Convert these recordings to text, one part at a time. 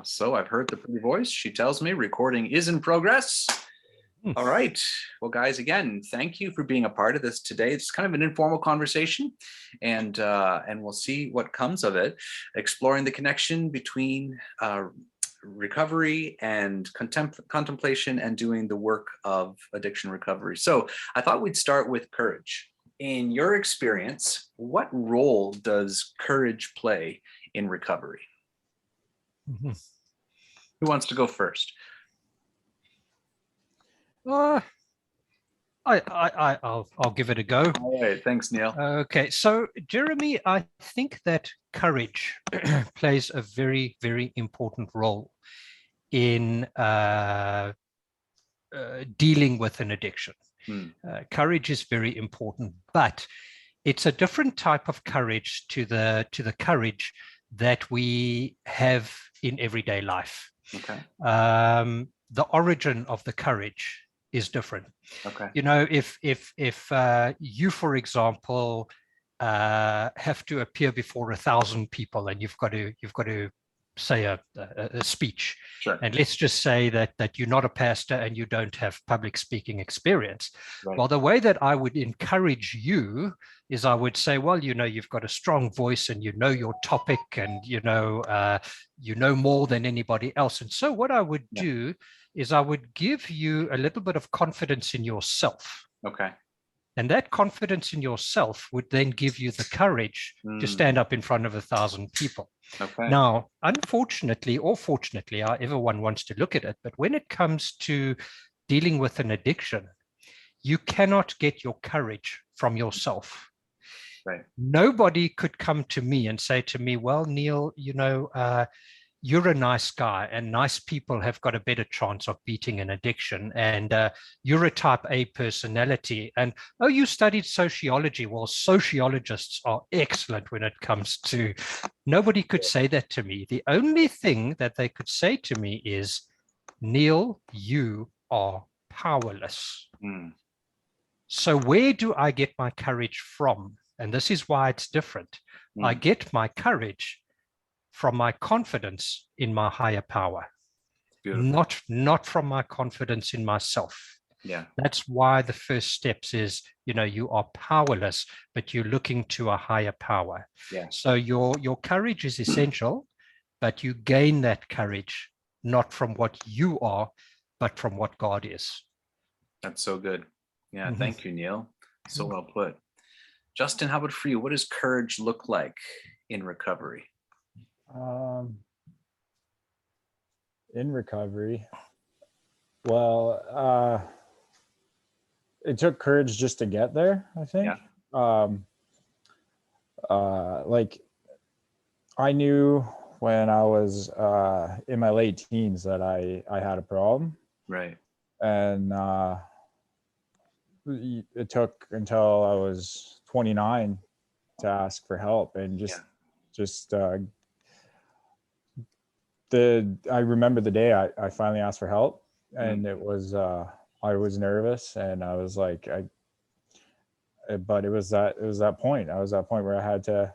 So I've heard the pretty voice. She tells me recording is in progress. All right. Well, guys, again, thank you for being a part of this today. It's kind of an informal conversation, and we'll see what comes of it, exploring the connection between recovery and contemplation and doing the work of addiction recovery. So I thought we'd start with courage. In your experience, what role does courage play in recovery? Mm-hmm. Who wants to go first? I'll give it a go. All right, thanks, Niel. Okay, so Jeremy, I think that courage plays a very, very important role in dealing with an addiction. Courage is very important, but it's a different type of courage to the courage that we have in everyday life. Okay. The origin of the courage is different. Okay. You know, if you, for example, have to appear before 1,000 people and you've got to say a speech, sure. And let's just say that you're not a pastor and you don't have public speaking experience. Right. Well, the way that I would encourage you is I would say, well, you know, you've got a strong voice and you know your topic and you know more than anybody else. And so what I would do is I would give you a little bit of confidence in yourself. Okay. And that confidence in yourself would then give you the courage to stand up in front of 1,000 people. Okay. Now, unfortunately, or fortunately, however one wants to look at it, but when it comes to dealing with an addiction, you cannot get your courage from yourself. Right. Nobody could come to me and say to me, well, Niel, you know, you're a nice guy and nice people have got a better chance of beating an addiction. And you're a type A personality. And, oh, you studied sociology. Well, sociologists are excellent when it comes to, nobody could say that to me. The only thing that they could say to me is, Niel, you are powerless. So where do I get my courage from? And this is why it's different. I get my courage from my confidence in my higher power, not from my confidence in myself. Yeah. That's why the first steps is, you know, you are powerless, but you're looking to a higher power. Yeah. So your courage is essential, but you gain that courage not from what you are, but from what God is. That's so good. Yeah. Thank you, Niel. So well put. Justin, how about for you? What does courage look like in recovery? In recovery, well, it took courage just to get there, I think. Like I knew when I was in my late teens that I had a problem. Right. And it took until I was 29 to ask for help, and I remember the day I finally asked for help, and it was I was nervous and I was like but it was that point. I was that point where I had to,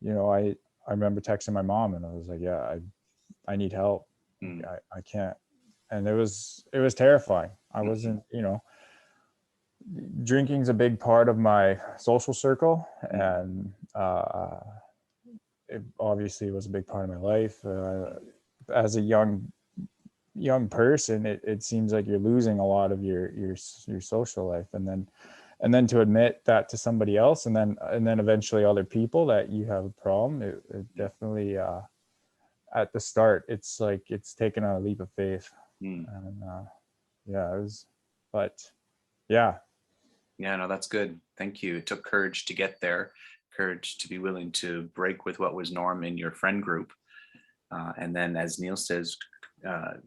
you know, I remember texting my mom and I was like, yeah, I need help. I can't. And it was terrifying. I wasn't, you know, drinking's a big part of my social circle, and it obviously was a big part of my life. As a young person, it seems like you're losing a lot of your social life, and then to admit that to somebody else, and then eventually other people, that you have a problem, it definitely at the start it's like it's taken a leap of faith. And it was, but yeah, no, that's good. Thank you. It took courage to get there, courage to be willing to break with what was norm in your friend group. And then, as Niel says,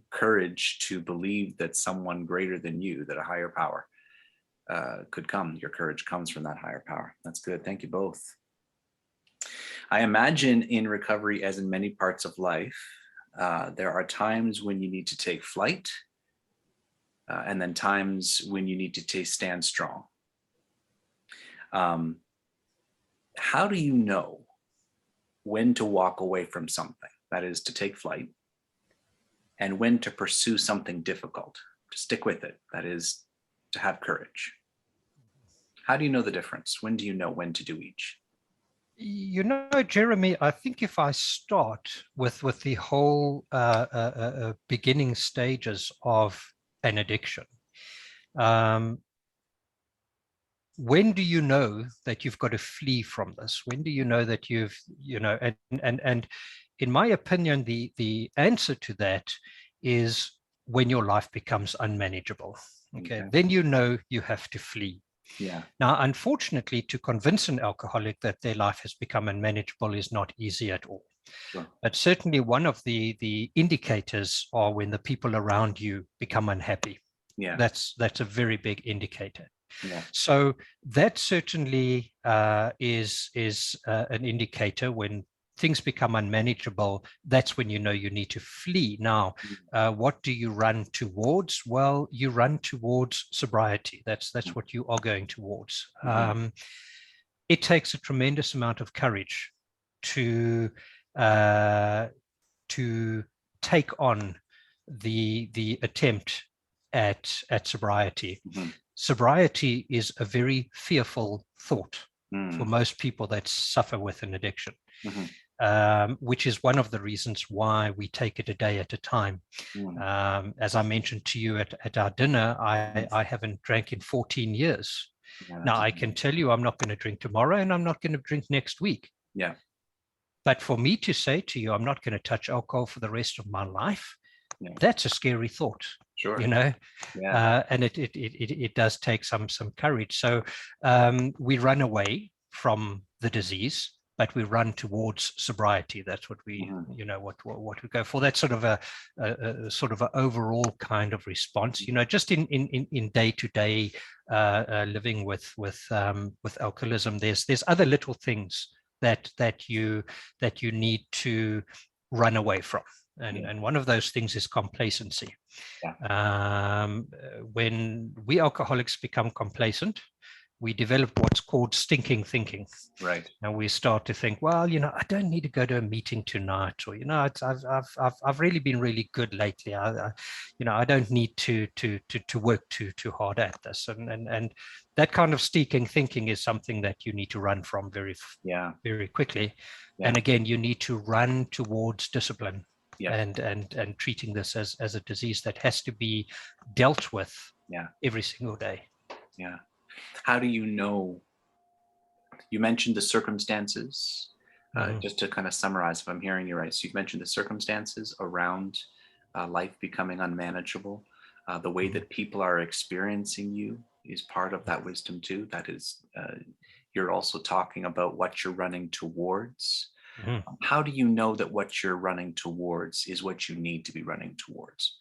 courage to believe that someone greater than you, that a higher power could come. Your courage comes from that higher power. That's good. Thank you both. I imagine in recovery, as in many parts of life, there are times when you need to take flight, and then times when you need to stand strong. How do you know when to walk away from something? That is, to take flight, and when to pursue something difficult, to stick with it. That is, to have courage. How do you know the difference? When do you know when to do each? You know, Jeremy, I think if I start with the whole beginning stages of an addiction, when do you know that you've got to flee from this? When do you know that and in my opinion, the answer to that is when your life becomes unmanageable. Okay. Then you know you have to flee. Yeah. Now, unfortunately, to convince an alcoholic that their life has become unmanageable is not easy at all. Sure. But certainly one of the indicators are when the people around you become unhappy. Yeah. That's a very big indicator. Yeah. So that certainly is an indicator. When things become unmanageable, that's when you know you need to flee. Now, what do you run towards? Well, you run towards sobriety. That's what you are going towards. It takes a tremendous amount of courage to take on the attempt at sobriety. Sobriety is a very fearful thought for most people that suffer with an addiction, which is one of the reasons why we take it a day at a time. As I mentioned to you at our dinner, I haven't drank in 14 years. Now, I can tell you I'm not going to drink tomorrow and I'm not going to drink next week. Yeah. But for me to say to you, I'm not going to touch alcohol for the rest of my life, that's a scary thought. Sure. You know, yeah. And it does take some courage. So we run away from the disease, but we run towards sobriety. That's what we, what we go for. That's sort of a sort of an overall kind of response. You know, just in day-to-day living with alcoholism, there's other little things that you need to run away from. And one of those things is complacency. When we alcoholics become complacent, we develop what's called stinking thinking. Right. And we start to think, well, I don't need to go to a meeting tonight, or I've really been really good lately. I don't need to work too hard at this. And that kind of stinking thinking is something that you need to run from very quickly. And again, you need to run towards discipline. And treating this as a disease that has to be dealt with every single day. Yeah. How do you know? You mentioned the circumstances. Just to kind of summarize, if I'm hearing you right, so you've mentioned the circumstances around life becoming unmanageable. The way that people are experiencing you is part of that wisdom too. That is, you're also talking about what you're running towards. How do you know that what you're running towards is what you need to be running towards?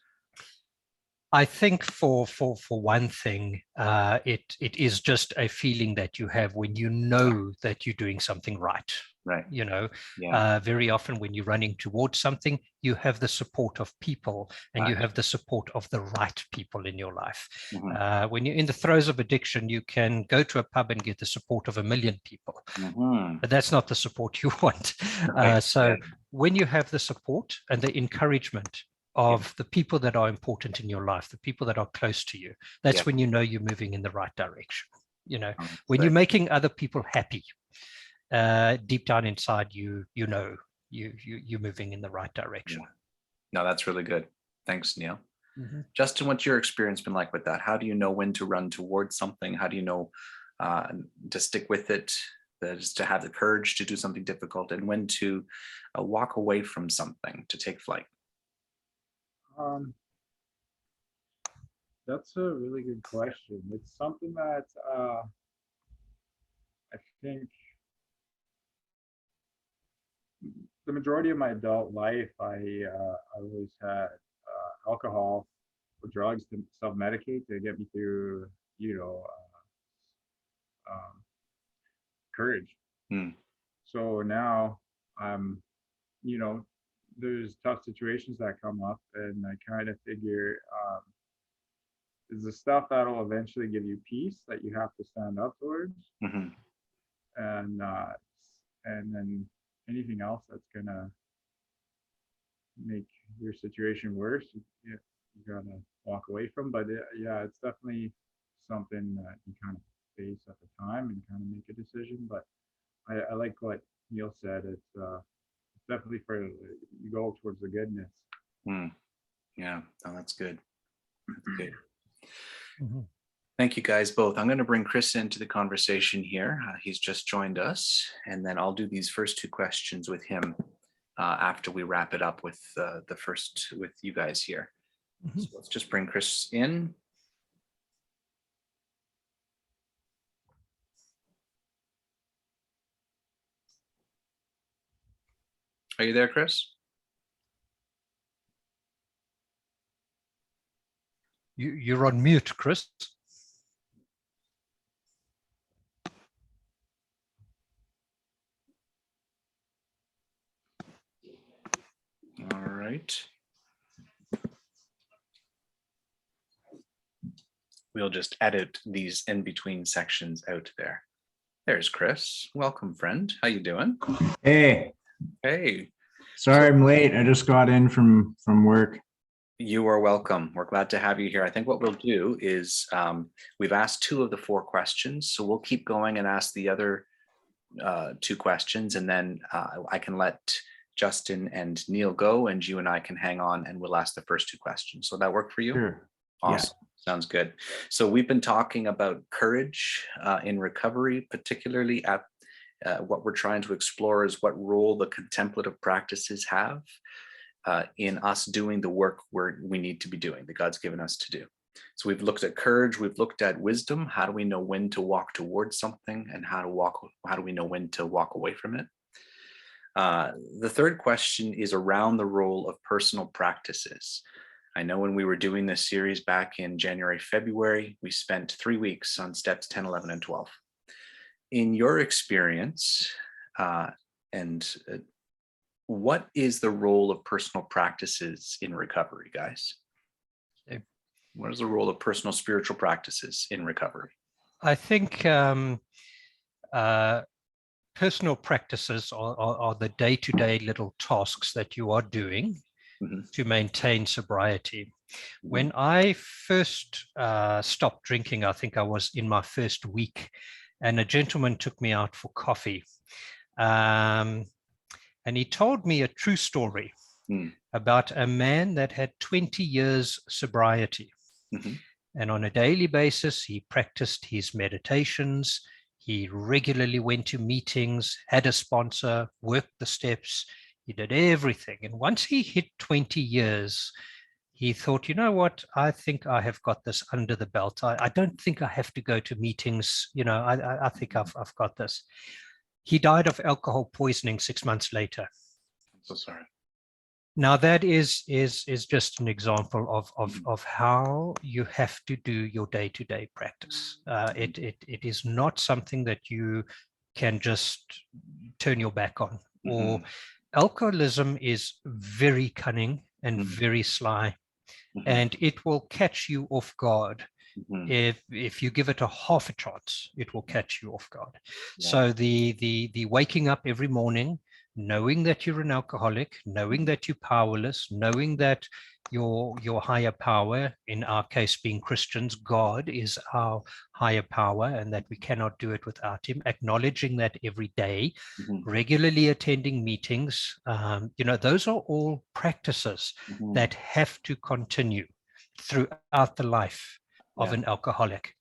I think for one thing, it is just a feeling that you have when you know that you're doing something right. Right. Very often when you're running towards something, you have the support of people, and you have the support of the right people in your life. When you're in the throes of addiction, you can go to a pub and get the support of 1 million people, but that's not the support you want. When you have the support and the encouragement of the people that are important in your life, the people that are close to you, that's when you know you're moving in the right direction. When you're making other people happy, deep down inside you're moving in the right direction. No, that's really good. Thanks, Niel. Justin, what's your experience been like with that? How do you know when to run towards something? How do you know to stick with it, that is to have the courage to do something difficult, and when to walk away from something, to take flight? That's a really good question. It's something that I think the majority of my adult life, I always had alcohol or drugs to self-medicate to get me through, courage. So now I'm, there's tough situations that come up, and I kind of figure is the stuff that'll eventually give you peace that you have to stand up towards, and then anything else that's gonna make your situation worse, you gotta walk away from. But yeah, it's definitely something that you kind of face at the time and kind of make a decision. But I like what Neil said. It's definitely for you go towards the goodness. Yeah, oh, that's good. That's good. Mm-hmm. Thank you guys both. I'm going to bring Chris into the conversation here. He's just joined us, and then I'll do these first two questions with him after we wrap it up with the first with you guys here. Mm-hmm. So let's just bring Chris in. Are you there, Chris? You're on mute, Chris. All right. We'll just edit these in between sections out there. There's Chris. Welcome, friend. How you doing? Hey, Hey. sorry I'm late. I just got in from work. You are welcome. We're glad to have you here. I think what we'll do is we've asked 2 of the 4 questions, so we'll keep going and ask the other 2 questions, and then I can let Justin and Neil go, and you and I can hang on, and we'll ask the first 2 questions. So that work for you? Sure. Awesome. Yeah. Sounds good. So we've been talking about courage in recovery, particularly at what we're trying to explore is what role the contemplative practices have in us doing the work we need to be doing, that God's given us to do. So we've looked at courage, we've looked at wisdom. How do we know when to walk towards something, and how do we know when to walk away from it? The third question is around the role of personal practices. I know when we were doing this series back in January, February, we spent 3 weeks on steps 10, 11, and 12. In your experience, what is the role of personal practices in recovery, guys? Okay. What is the role of personal spiritual practices in recovery? I think personal practices are the day-to-day little tasks that you are doing to maintain sobriety. When I first stopped drinking, I think I was in my first week, and a gentleman took me out for coffee. And he told me a true story about a man that had 20 years sobriety. And on a daily basis, he practiced his meditations. He regularly went to meetings, had a sponsor, worked the steps. He did everything. And once he hit 20 years, he thought, you know what, I think I have got this under the belt. I don't think I have to go to meetings. You know, I think I've got this. He died of alcohol poisoning 6 months later. I'm so sorry. Now that is just an example of how you have to do your day-to-day practice. It is not something that you can just turn your back on. Or alcoholism is very cunning and very sly, and it will catch you off guard. If you give it a half a chance, it will catch you off guard. Yeah. So the waking up every morning, knowing that you're an alcoholic, knowing that you're powerless, knowing that your higher power, in our case being Christians, God is our higher power, and that we cannot do it without him, acknowledging that every day, regularly attending meetings, those are all practices that have to continue throughout the life of an alcoholic.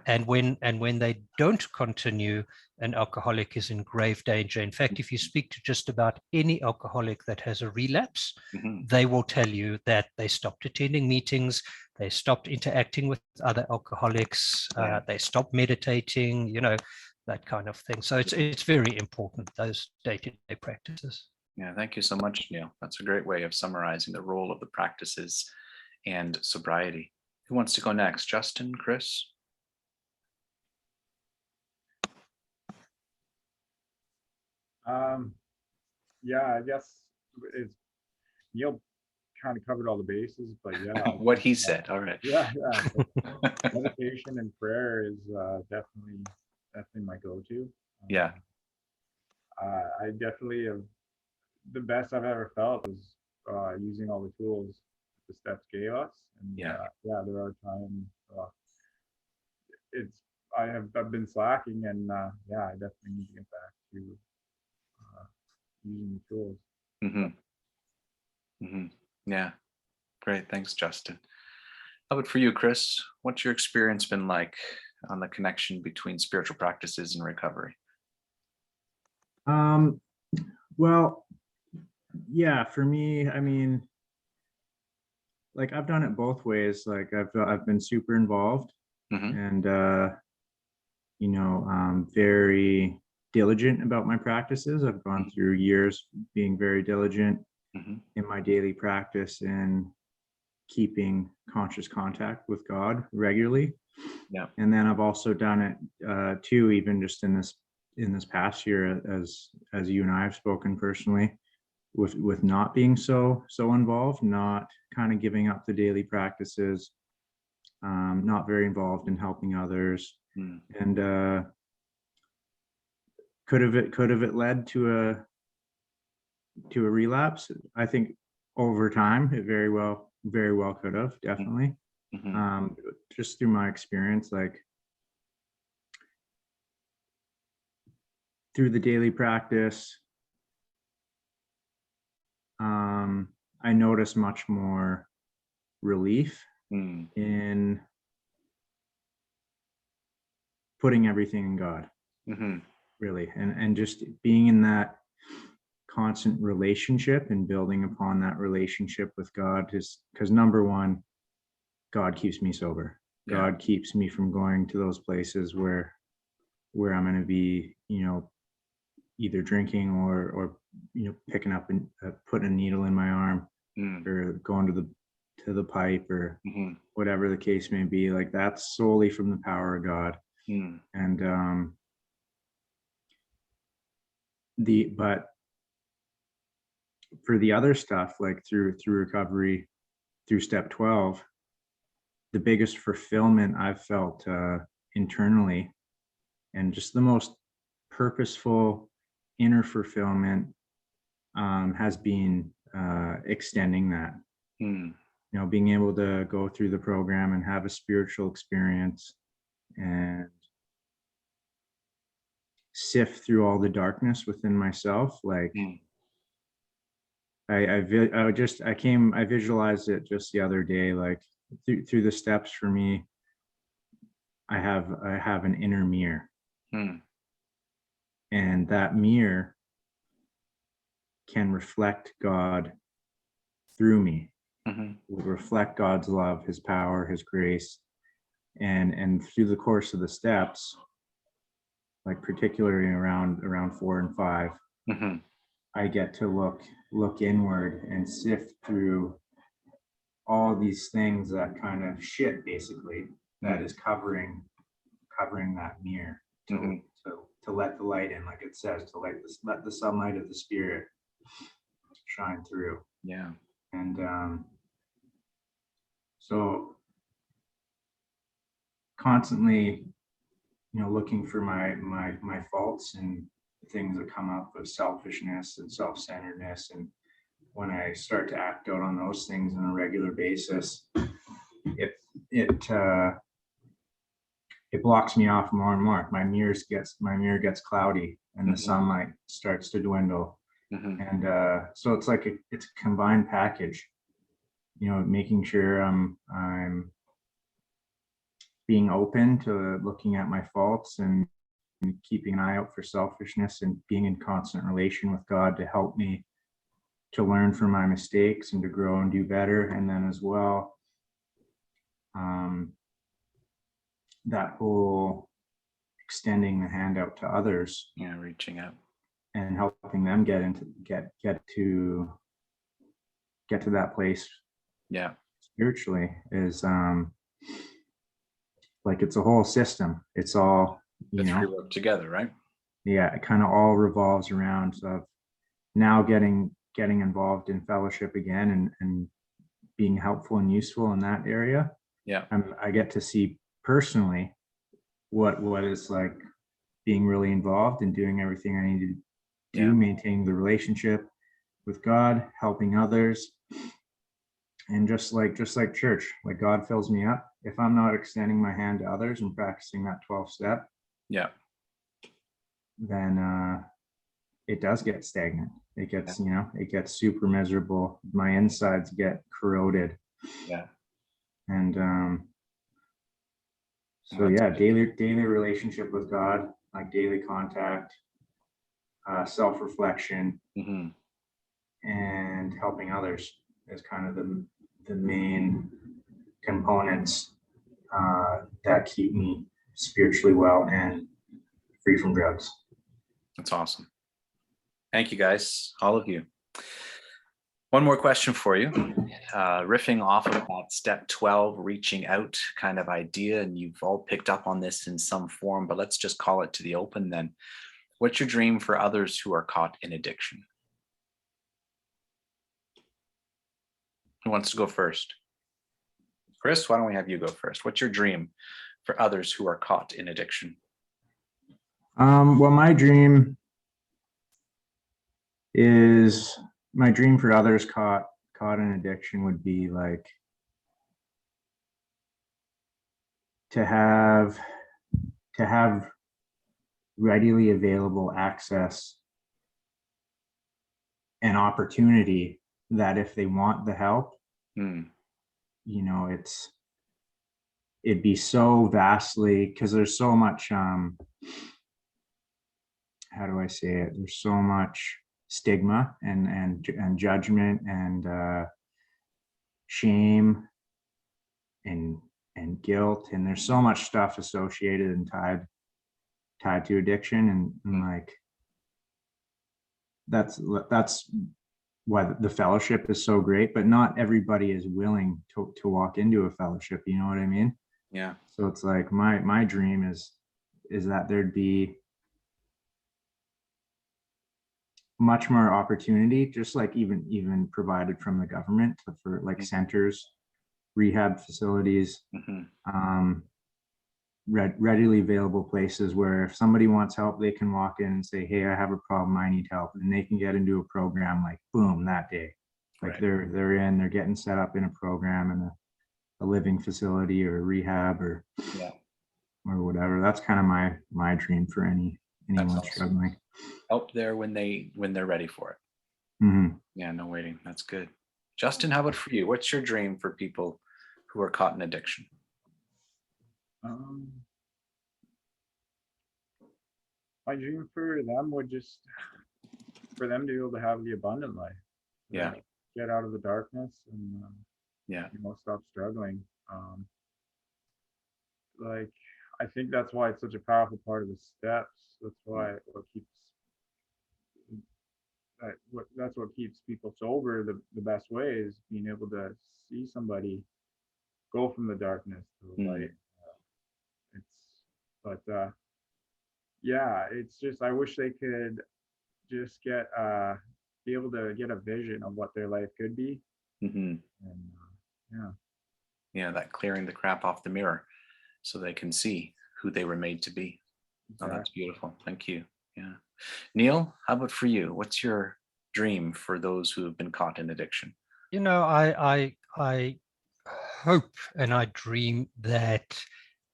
And when they don't continue, an alcoholic is in grave danger. In fact, if you speak to just about any alcoholic that has a relapse, they will tell you that they stopped attending meetings, they stopped interacting with other alcoholics, they stopped meditating, that kind of thing. So it's very important, those day-to-day practices. Yeah, thank you so much, Neil. That's a great way of summarizing the role of the practices and sobriety. Who wants to go next? Justin, Chris? Yeah, I guess it's Neil kind of covered all the bases, but yeah. What he said, all right. Yeah. Meditation and prayer is definitely my go-to. I definitely have, the best I've ever felt was using all the tools the steps gave us. And Yeah. there are times I've been slacking, and I definitely need to get back to using the tools. Yeah, great. Thanks, Justin. How about for you, Chris? What's your experience been like on the connection between spiritual practices and recovery? Well, yeah, for me, I mean, like I've done it both ways. Like I've been super involved and very diligent about my practices. I've gone through years being very diligent in my daily practice and keeping conscious contact with God regularly. Yeah. And then I've also done it too, even just in this past year, as you and I have spoken personally, with not being so involved, not kind of giving up the daily practices, not very involved in helping others. And could have it led to a relapse? I think over time it very well could have, definitely. Just through my experience, like through the daily practice, I notice much more relief in putting everything in God, really, and just being in that constant relationship and building upon that relationship with God, is because number one, God keeps me sober. God keeps me from going to those places where I'm going to be, either drinking or picking up and putting a needle in my arm, or going to the pipe, or whatever the case may be. Like that's solely from the power of God. And but for the other stuff, like through recovery, through step 12, the biggest fulfillment I've felt internally, and just the most purposeful inner fulfillment, has been extending that. Being able to go through the program and have a spiritual experience and sift through all the darkness within myself. Like I visualized it just the other day, like through the steps. For me, I have an inner mirror, and that mirror can reflect God through me. Will reflect God's love, his power, his grace. And through the course of the steps, like particularly around 4 and 5, I get to look inward and sift through all these things, that kind of shit basically that is covering that mirror, to let the light in, like it says, to let the sunlight of the Spirit shine through. Yeah. And so constantly, looking for my faults and things that come up of selfishness and self-centeredness. And when I start to act out on those things on a regular basis, it blocks me off more and more. My mirror gets cloudy, and the sunlight starts to dwindle. And so it's like it's a combined package, making sure I'm being open to looking at my faults and keeping an eye out for selfishness, and being in constant relation with God to help me to learn from my mistakes and to grow and do better. And then as well, that whole extending the hand out to others, reaching out and helping them get to that place spiritually, is like it's a whole system. It's all, the three work together, right? Yeah, it kind of all revolves around now getting involved in fellowship again, and being helpful and useful in that area. I get to see personally what is like being really involved and doing everything I need to do, maintaining the relationship with God, helping others, And just like church, like God fills me up. If I'm not extending my hand to others and practicing that 12 step, Yeah. then it does get stagnant. It gets, it gets super miserable. My insides get corroded. Yeah. And so That's yeah, good. daily relationship with God, like daily contact, self-reflection, Mm-hmm. and helping others is kind of the main components that keep me spiritually well and free from drugs. That's awesome. Thank you, guys, all of you. One more question for you. Riffing off of that step 12, reaching out kind of idea, and you've all picked up on this in some form, but let's just call it to the open then. What's your dream for others who are caught in addiction? Who wants to go first? Chris, why don't we have you go first? What's your dream for others who are caught in addiction? Well, my dream for others caught in addiction would be like to have readily available access and opportunity that if they want the help, it'd be so vastly, because there's so much how do I say it? There's so much stigma and judgment and shame and guilt, and there's so much stuff associated and tied to addiction, and like that's why the fellowship is so great, but not everybody is willing to walk into a fellowship, you know what I mean? Yeah. So it's like my dream is that there'd be much more opportunity, just like even provided from the government for like centers, rehab facilities, readily available places where if somebody wants help, they can walk in and say, hey, I have a problem, I need help, and they can get into a program like boom that day. Like Right. they're getting set up in a program in a living facility or a rehab or whatever. That's kind of my dream for anyone struggling. Help there when they're ready for it. Yeah, no waiting. That's good. Justin, how about for you? What's your dream for people who are caught in addiction? My dream for them would just for them to be able to have the abundant life. Yeah. Get out of the darkness and stop struggling. Like I think that's why it's such a powerful part of the steps. That's why that's what keeps people sober the best way is being able to see somebody go from the darkness to the light. It's just I wish they could just get be able to get a vision of what their life could be. And that clearing the crap off the mirror so they can see who they were made to be. Exactly. Oh, that's beautiful. Thank you. Yeah. Niel, how about for you? What's your dream for those who have been caught in addiction? I hope and I dream that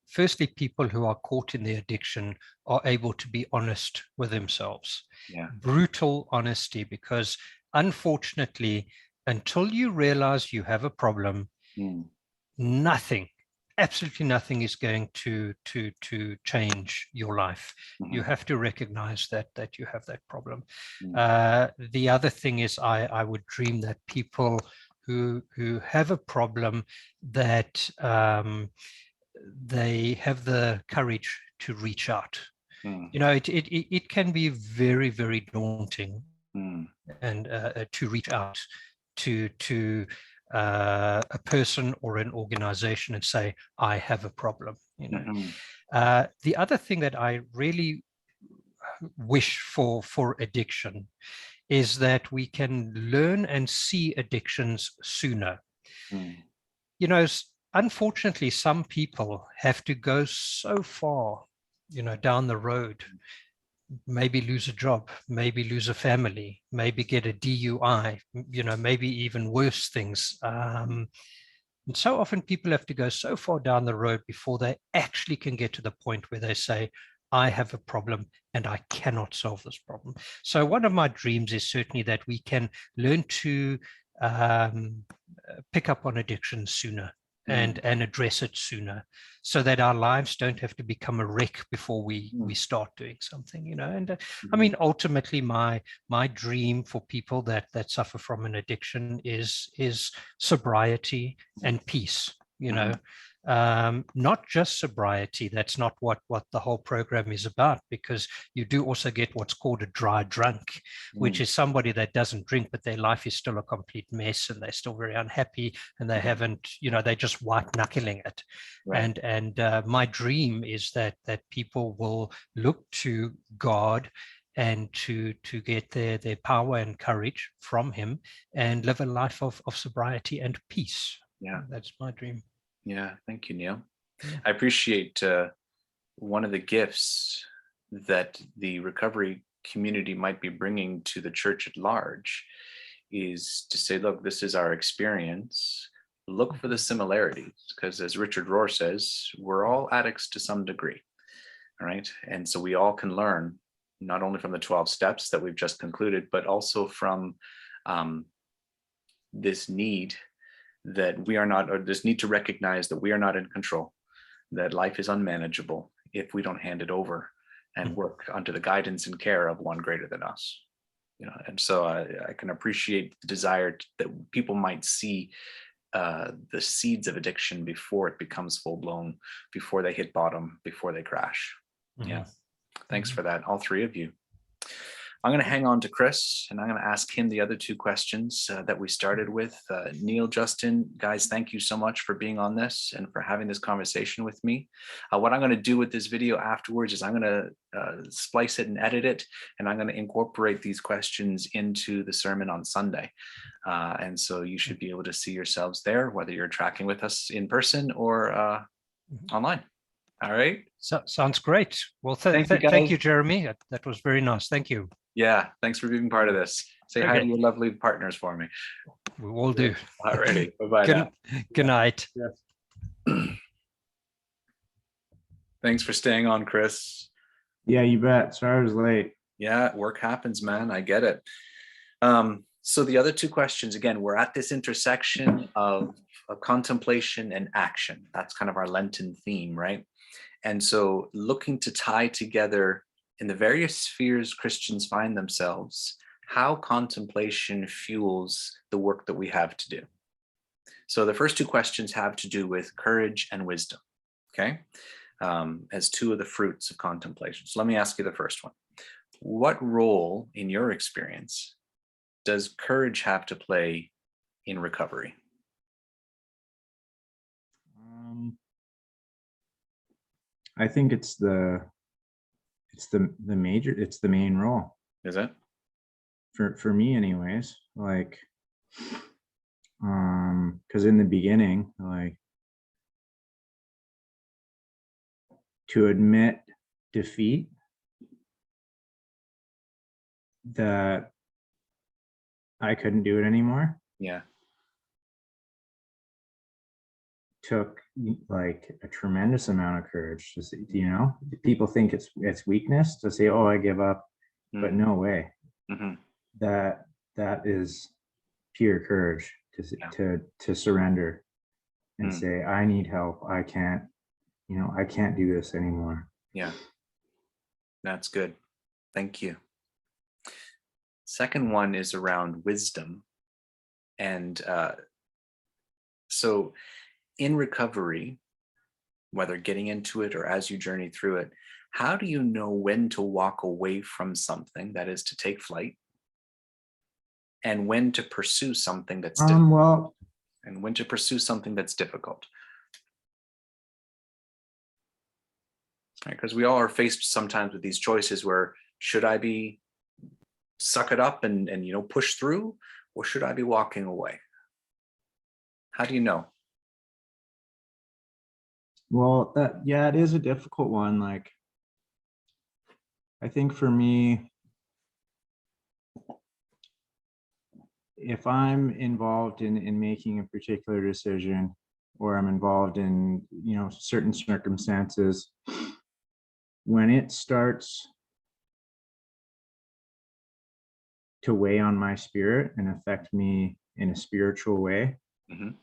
firstly, people who are caught in the addiction are able to be honest with themselves. Yeah. Brutal honesty, because unfortunately, until you realize you have a problem, nothing, absolutely nothing is going to change your life. You have to recognize that you have that problem. The other thing is I would dream that people who have a problem, that they have the courage to reach out. It can be very, very daunting and to reach out to a person or an organization and say, I have a problem. The other thing that I really wish for addiction is that we can learn and see addictions sooner. Unfortunately, some people have to go so far, down the road maybe lose a job, maybe lose a family, maybe get a DUI, maybe even worse things. And so often people have to go so far down the road before they actually can get to the point where they say, I have a problem and I cannot solve this problem. So one of my dreams is certainly that we can learn to pick up on addiction sooner and address it sooner, so that our lives don't have to become a wreck before we start doing something, and I mean, ultimately my dream for people that suffer from an addiction is sobriety and peace, not just sobriety. That's not what the whole program is about, because you do also get what's called a dry drunk, which is somebody that doesn't drink, but their life is still a complete mess and they're still very unhappy, and they haven't, they're just white knuckling it. Right. And my dream is that people will look to God and to get their power and courage from him and live a life of sobriety and peace. Yeah, that's my dream. Yeah, thank you, Niel. I appreciate one of the gifts that the recovery community might be bringing to the church at large is to say, look, this is our experience. Look for the similarities, because as Richard Rohr says, we're all addicts to some degree, all right? And so we all can learn, not only from the 12 steps that we've just concluded, but also from this need that we are not, or this need to recognize that we are not in control, that life is unmanageable if we don't hand it over and work under the guidance and care of one greater than us. And so I can appreciate the desire that people might see the seeds of addiction before it becomes full blown, before they hit bottom, before they crash. Yeah. Thanks for that, all three of you. I'm going to hang on to Chris, and I'm going to ask him the other two questions that we started with. Niel, Justin, guys, thank you so much for being on this and for having this conversation with me. What I'm going to do with this video afterwards is I'm going to splice it and edit it, and I'm going to incorporate these questions into the sermon on Sunday. And so you should be able to see yourselves there, whether you're tracking with us in person or online. All right. So, sounds great. Well, thank you, Jeremy. That was very nice. Thank you. Yeah, thanks for being part of this. Say hi to your lovely partners for me. We will do. All righty. Bye-bye. Good night. Yes. Thanks for staying on, Chris. Yeah, you bet. Sorry I was late. Yeah, work happens, man. I get it. So the other two questions, again, we're at this intersection of contemplation and action. That's kind of our Lenten theme, right? And so looking to tie together in the various spheres Christians find themselves, how contemplation fuels the work that we have to do. So the first two questions have to do with courage and wisdom, okay? As two of the fruits of contemplation. So let me ask you the first one. What role in your experience does courage have to play in recovery? I think it's the main role. Is it? For me anyways, like, because in the beginning, like, to admit defeat, that I couldn't do it anymore. Yeah. Took like a tremendous amount of courage to say, people think it's weakness to say, oh, I give up, but no way. That is pure courage to surrender and say, I need help. I can't do this anymore. Yeah, that's good. Thank you. Second one is around wisdom. And so in recovery, whether getting into it or as you journey through it, how do you know when to walk away from something, that is to take flight, and when to pursue something that's difficult? And when to pursue something that's difficult? Right, because we all are faced sometimes with these choices where, should I be suck it up and push through, or should I be walking away? How do you know? Well, it is a difficult one. Like, I think for me, if I'm involved in making a particular decision, or I'm involved in, certain circumstances, when it starts to weigh on my spirit and affect me in a spiritual way, Mhm.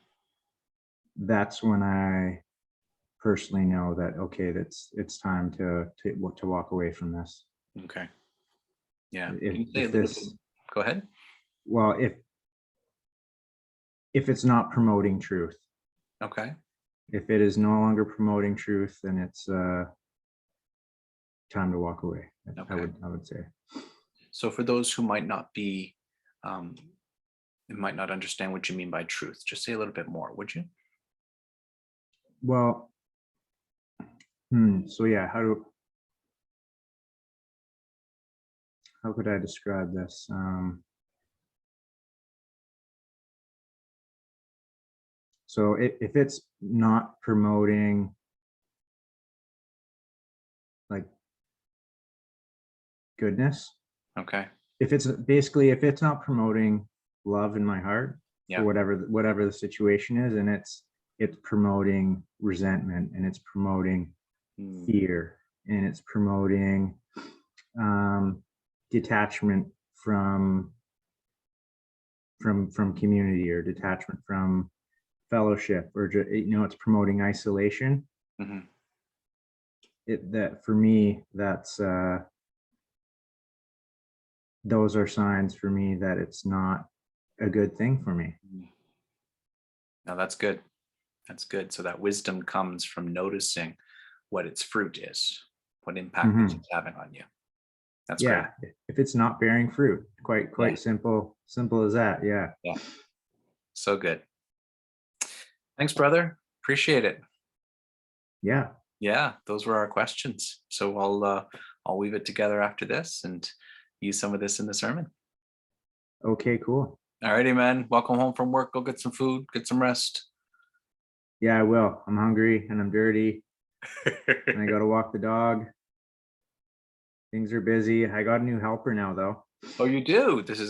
that's when I personally know that, okay, it's time to walk away from this. Okay. Yeah. If, Can you say a if little this, bit? Go ahead. well, if it's not promoting truth, Okay. if it is no longer promoting truth, then it's time to walk away. I Okay. would say. So for those who might not be, might not understand what you mean by truth, just say a little bit more, would you? Well, so yeah, how could I describe this? So if it's not promoting like goodness, Okay. if it's not promoting love in my heart Yeah. for whatever the situation is, and it's promoting resentment, and it's promoting fear, and it's promoting detachment from community, or detachment from fellowship, or it's promoting isolation. Mhm. That for me, that's those are signs for me that it's not a good thing for me. Now that's good. That's good. So that wisdom comes from noticing what its fruit is, what impact Mhm. it's having on you. That's Yeah, if it's not bearing fruit, quite Yeah. simple as that. Yeah. great. Yeah. So good. Thanks, brother. Appreciate it. Yeah. Yeah, those were our questions. So I'll weave it together after this and use some of this in the sermon. Okay, cool. All righty, man. Welcome home from work. Go get some food, get some rest. Yeah, I will. I'm hungry and I'm dirty and I got to walk the dog. Things are busy. I got a new helper now, though. Oh, you do? This is